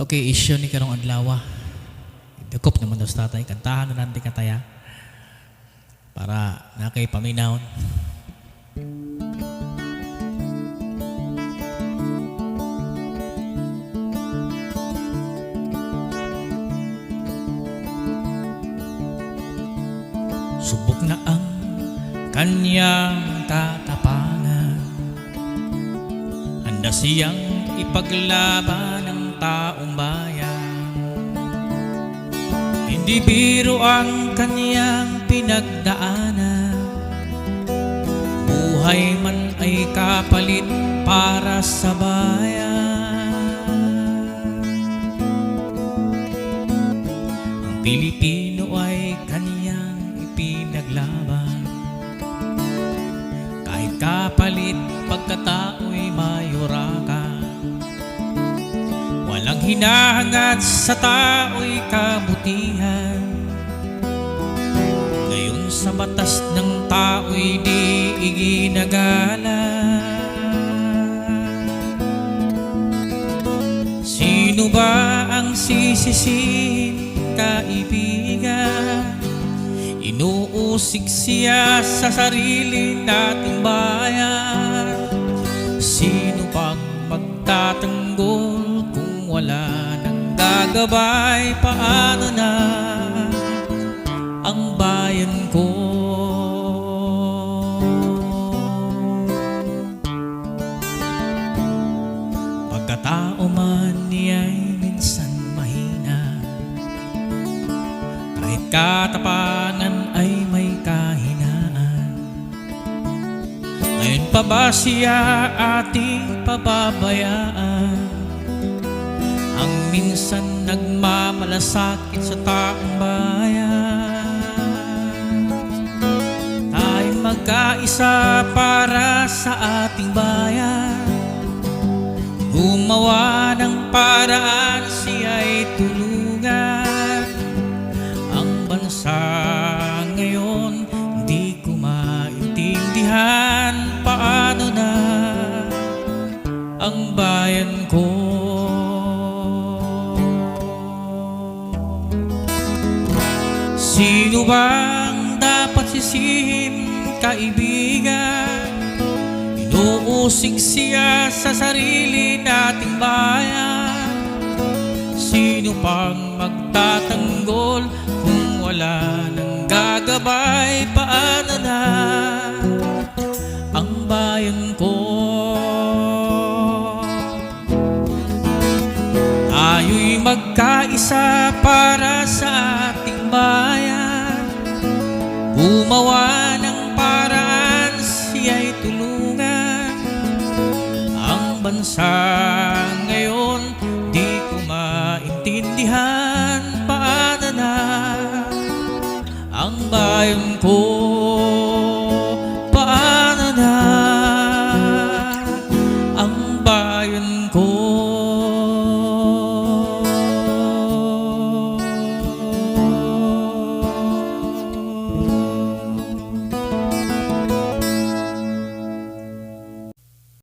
Okay, isyo ni karong adlaw. Dakop naman daw sa tatay. Kantahan na natin kataya. Para na kay paminahon. Subok na ang kanyang katapangan. Handa siyang ipaglaban ang taong bayan. Hindi biro ang kanyang pinagdaanan. Buhay man ay kapalit para sa bayan. Ang Pilipino ay kanyang ipinaglaban. Kahit kapalit pagkatao'y mayurakan. Walang hinahangad sa tao'y kabutihan. Ngayon sa batas ng tao'y di iginagala. Sino ba ang sisisihin, kaibigan? Inuusig siya sa sarili nating bayan. Sino pang magtatanggol kung wala nang gagabay? Paano na ang bayan ko? Pagkatao man niya'y minsan mahina. Kahit katapangan ay may kahinaan. Ngayon pa ba siya ating pababayaan? Ang minsan nagmamalasakit sa taong bayan. Tayo magkaisa para sa ating bayan. Gumawa ng paraan, siya'y tulungan. Ang bansa ngayon di ko maintindihan. Paano na ang bayan ko? Sino bang dapat sisihin, kaibigan? Inuusig siya sa sarili nating bayan. Sino pang magtatanggol kung wala nang gagabay? Paano na ang bayan ko? Tayo'y magkaisa para sa ating bayan. Gumawa ng paraan, siya'y tulungan. Ang bansa ngayon di ko maintindihan. Paano na ang bayan ko?